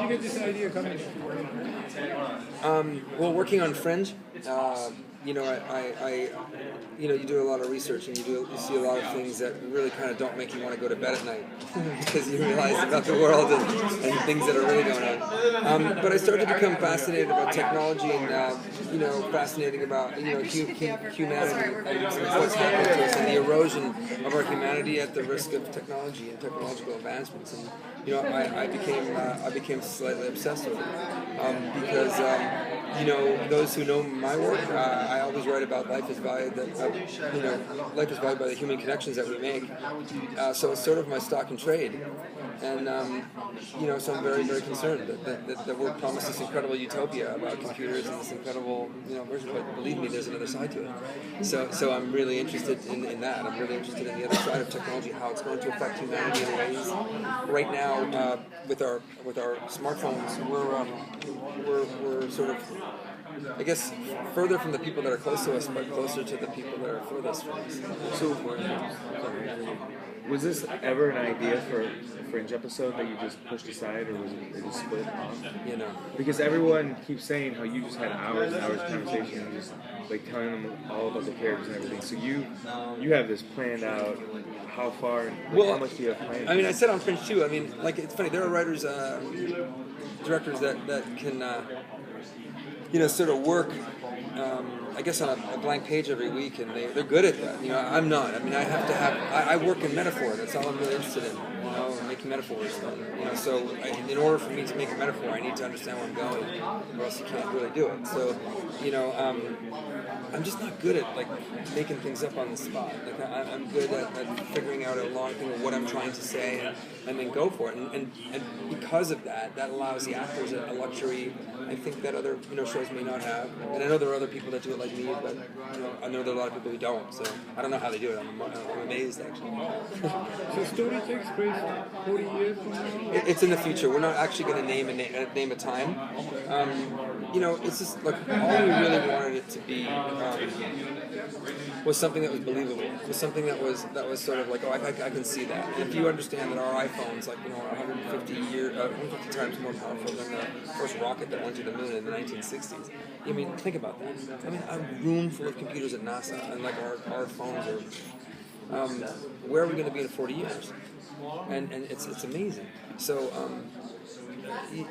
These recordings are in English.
get this idea coming? Well, working on Fringe, you know, you know, you do a lot of research and you see a lot of things that really kind of don't make you want to go to bed at night because you realize about the world and things that are really going on. But I started to become fascinated about technology and, you know, fascinating about, you know, humanity and what's happening to us and the erosion of our humanity at the risk of technology and technological advancements. And, you know, I became slightly obsessed with it because, you know, those who know my work, I always write about life is valued you know, life is valued by the human connections that we make. So it's sort of my stock and trade, and you know, so I'm very, very concerned that the work promises this incredible utopia about computers and this incredible, you know, version. But believe me, there's another side to it. So I'm really interested in that. I'm really interested in the other side of technology, how it's going to affect humanity in ways. Right now, with our smartphones, we're sort of, I guess, further from the people that are close to us, but closer to the people that are furthest from us. So, was this ever an idea for a Fringe episode that you just pushed aside, or was it just split off? You know, because everyone keeps saying how you just had hours and hours of conversation and just like telling them all about the characters and everything. So you have this planned out. How far? Like, how much do you have planned? I mean, I said on Fringe too. I mean, like, it's funny. There are writers, directors that can, you know, sort of work, I guess, on a blank page every week, and they're good at that. You know, I'm not. I mean, I work in metaphor. That's all I'm really interested in. You know, making metaphors. And, you know, so in order for me to make a metaphor, I need to understand where I'm going, or else you can't really do it. So, you know, I'm just not good at like making things up on the spot. Like I'm good at figuring out a long thing of what I'm trying to say, and then go for it. And because of that, that allows the actors a luxury I think that other, you know, shows may not have. And I know there are other people that do it like me, but, you know, I know there are a lot of people who don't. So I don't know how they do it. I'm amazed actually. So story takes place 40 years from now? It's in the future. We're not actually going to name a time. You know, it's just like all we really wanted it to be was something that was believable. Was something that was sort of like, oh, I can see that. And if you understand that our iPhones, like, you know, are 150 times more powerful than the first rocket that went to the moon in the 1960s. I mean, think about that. I mean, a room full of computers at NASA, and like our phones are. Where are we going to be in 40 years? And it's amazing. So.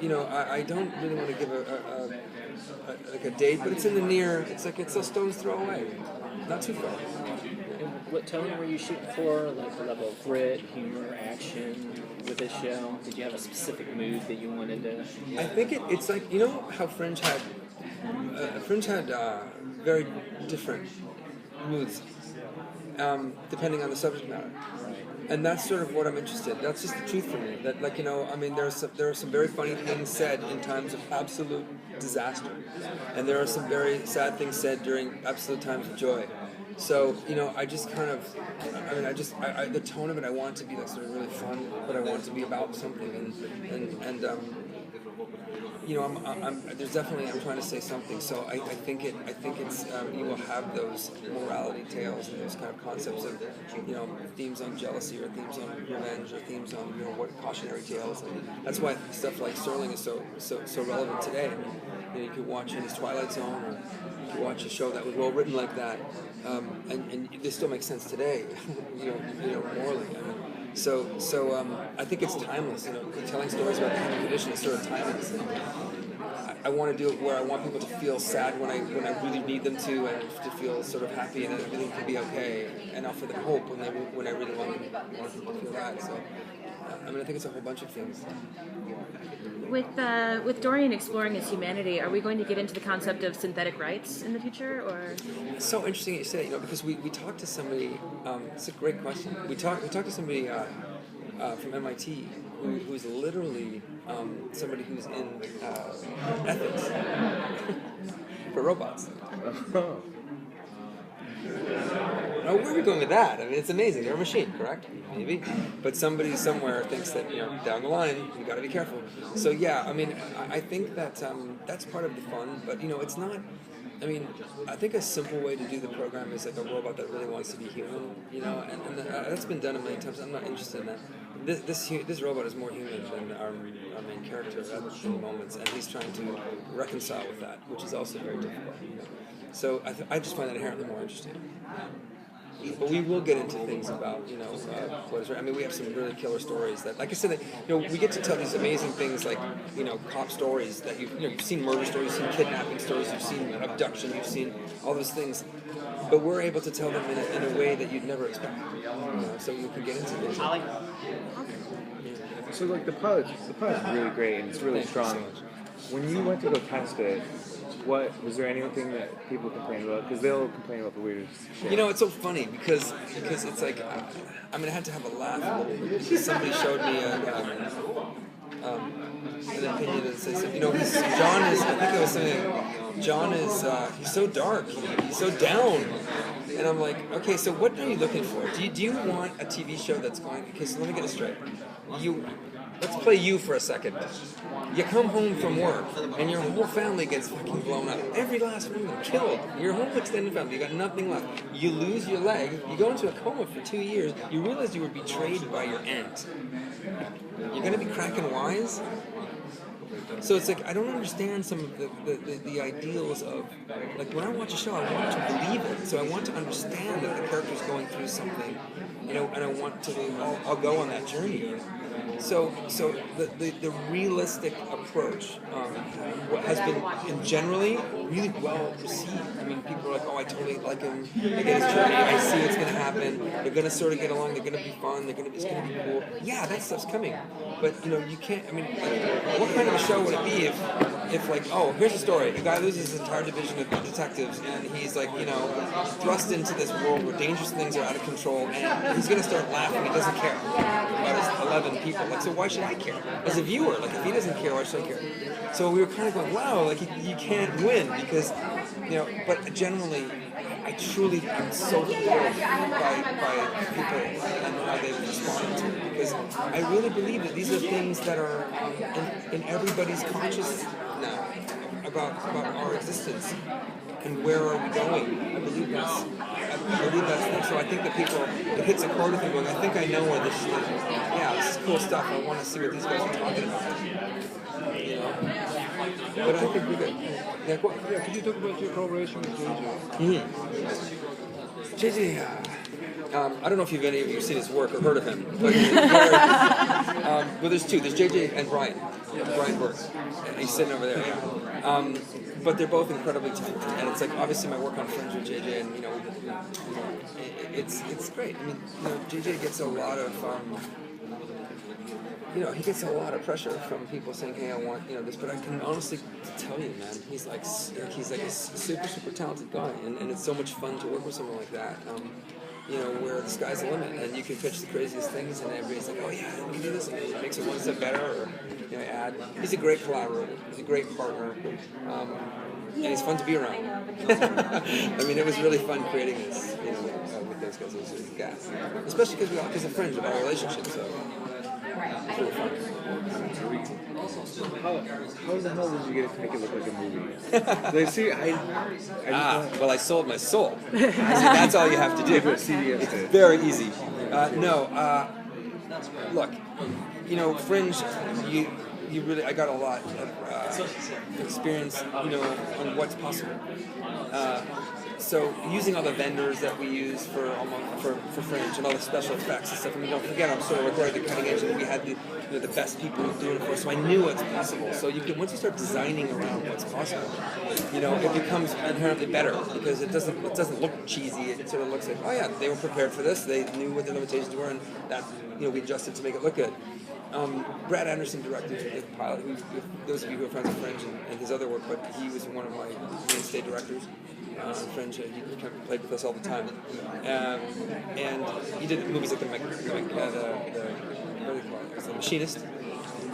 You know, I don't really want to give a date, but it's in the near. It's a stone's throw away, not too far. And what tone were you shooting for? Like the level of grit, humor, action with this show? Did you have a specific mood that you wanted to? I think it's like, you know how Fringe had very different moods depending on the subject matter. And that's sort of what I'm interested in. That's just the truth for me. That, like, you know, I mean, there are some very funny things said in times of absolute disaster, and there are some very sad things said during absolute times of joy. So, you know, I just kind of, I mean, the tone of it, I want it to be like sort of really fun, but I want it to be about something, and you know, there's definitely, I'm trying to say something. So I think it's you will have those morality tales and those kind of concepts of, you know, themes on jealousy or themes on revenge or themes on, you know, what cautionary tales. And that's why stuff like Sterling is so relevant today. I mean, you know, you could watch his Twilight Zone, or you could watch a show that was well written like that, and this still makes sense today. you know, morally. I mean, So I think it's timeless. You know, telling stories about the human condition is sort of timeless. And I want to do it where I want people to feel sad when I really need them to, and to feel sort of happy and that everything can be okay, and offer them hope when I really want people to feel that. So I mean, I think it's a whole bunch of things. With Dorian exploring his humanity, are we going to get into the concept of synthetic rights in the future, or? It's so interesting that you say that, you know, because we talked to somebody. It's a great question. We talked to somebody from MIT who's literally somebody who's in ethics for robots. Now, where are we going with that? I mean, it's amazing. They're a machine, correct? Maybe. But somebody somewhere thinks that, you know, down the line, you got to be careful. So, yeah, I mean, I think that that's part of the fun. But, you know, it's not... I mean, I think a simple way to do the program is like a robot that really wants to be human, you know, and that's been done a million times. I'm not interested in that. this robot is more human than our main character at the moments, and he's trying to reconcile with that, which is also very difficult. So I just find that inherently more interesting. But we will get into things about, what is right. I mean, we have some really killer stories that, like I said, we get to tell these amazing things like, cop stories that you've seen murder stories, you've seen kidnapping stories, you've seen abduction, you've seen all those things. But we're able to tell them in a way that you'd never expect. So we can get into things. So like the pilot's really great and it's really strong. When you went to go test it, was there anything that people complained about? Because they'll complain about the weirdest shit. It's so funny because it's like, I had to have a laugh a little bit because somebody showed me an opinion that says, John is he's so dark, he's so down. And I'm like, okay, so what are you looking for? Do you want a TV show that's going, okay, so let me get it straight. Let's play you for a second. You come home from work, and your whole family gets fucking blown up. Every last one of them killed. Your whole extended family, you got nothing left. You lose your leg, you go into a coma for 2 years, you realize you were betrayed by your aunt. You're gonna be cracking wise? So it's like, I don't understand some of the ideals of, like, when I watch a show, I want to believe it. So I want to understand that the character's going through something, and I want to, I'll go on that journey. So the realistic approach has been generally really well received. I mean, people are like, oh, I totally like him. I get his journey. I see what's going to happen. They're going to sort of get along. They're going to be fun. It's going to be cool. Yeah, that stuff's coming. But you can't. I mean, like, what kind of a show would it be if like, oh, here's a story. A guy loses his entire division of detectives, and he's like, thrust into this world where dangerous things are out of control, and he's going to start laughing. He doesn't care about his 11 people. Like, so why should I care? As a viewer, like, if he doesn't care, why should I care? So we were kind of going, wow, like, you can't win because, but generally, I truly am so thrilled by people and how they've responded to it because I really believe that these are things that are in everybody's conscious now about our existence and where are we going. I believe that's so I think that people, it hits a chord with them going, I think I know where this is. Yeah, this is cool stuff. I want to see what these guys are talking about. But I think we're good. Yeah, could you talk about your collaboration with JJ? JJ, I don't know if any of you have seen his work or heard of him, but there's two. There's JJ and Brian. Brian Burke. He's sitting over there, yeah. But they're both incredibly talented, and it's like obviously my work on Fringe with JJ, and it's great. I mean, JJ gets a lot of he gets a lot of pressure from people saying, hey, I want this, but I can honestly tell you, man, he's like a super talented guy, and it's so much fun to work with someone like that. Where the sky's the limit, and you can pitch the craziest things, and everybody's like, oh yeah, we can do this, and it makes it one step better, or add. He's a great collaborator. He's a great partner, and he's fun to be around. I mean, it was really fun creating this, with those guys. It was gas, especially because of Fringe of our relationship. So it's really fun. How the hell did you get it to make it look like a movie? Well, I sold my soul. That's all you have to do. It's very easy. Look, Fringe, you really, I got a lot of experience, on what's possible. So using all the vendors that we use for Fringe and all the special effects and stuff. I mean, don't forget, I'm sort of right at the cutting edge, and we had the best people doing it for us. So I knew what's possible. So once you start designing around what's possible, it becomes inherently better because it doesn't look cheesy. It sort of looks like, oh yeah, they were prepared for this. They knew what the limitations were, and that we adjusted to make it look good. Brad Anderson directed the pilot. Those of you who are friends with Fringe and his other work, but he was one of my mainstay directors. Fringe, he played with us all the time, and he did movies like the Machinist.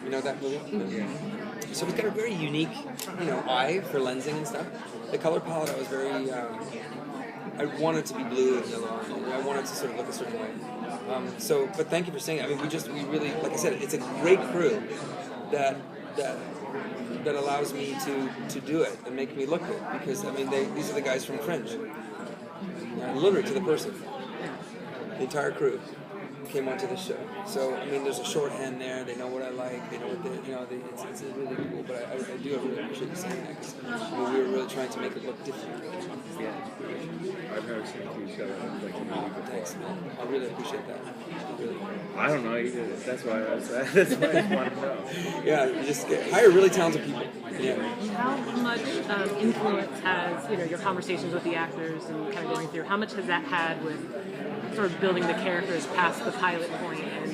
You know that movie? Yeah. So he's got a very unique, eye for lensing and stuff. The color palette, I was very. I wanted to be blue and yellow. I wanted to sort of look a certain way. But thank you for saying it. I mean, we really, like I said, it's a great crew that allows me to do it and make me look good because these are the guys from Fringe, literally to the person, the entire crew. came onto the show. So I mean, there's a shorthand there. They know what I like. They know what it's really cool. But I do really appreciate you saying that because we were really trying to make it look different. Yeah. I've never seen a TV show that looked like a movie before. Thanks, man. I really appreciate that. Really. I don't know either. That's why I just wanted to know. Yeah, you just hire really talented people. Yeah. How much influence has your conversations with the actors and kind of going through? How much has that had with sort of building the characters past the pilot point and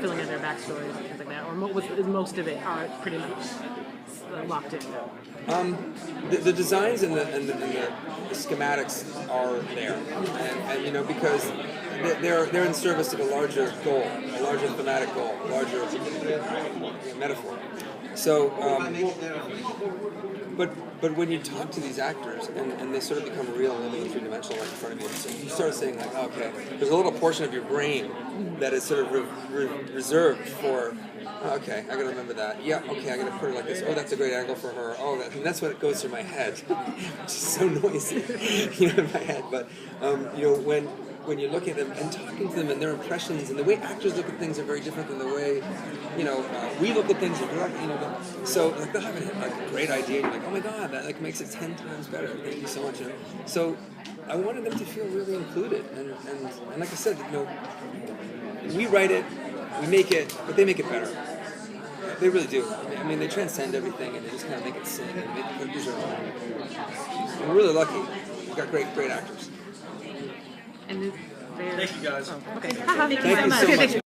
filling in their backstories and things like that, or most of it are pretty much locked in? The designs and the schematics are there, and because they're in service of a larger goal, a larger thematic goal, a larger metaphor. So, but when you talk to these actors and they sort of become real and living three-dimensional right in front of you, so you start saying like, okay, there's a little portion of your brain that is sort of reserved for. Okay, I gotta remember that. Yeah, okay, I gotta put her like this. Oh, that's a great angle for her. Oh, and that's what goes through my head, which is so noisy, in my head. But when you're looking at them and talking to them and their impressions and the way actors look at things are very different than the way we look at things. So like they'll have a great idea and you're like, oh my god, that like makes it 10 times better. Thank you so much. So I wanted them to feel really included and like I said, we write it, we make it, but they make it better. They really do. I mean, they transcend everything and they just kind of make it sing and make the characters are. We're really lucky. We've got great actors. And Thank you guys. okay. Thank you so much. Thank you so much.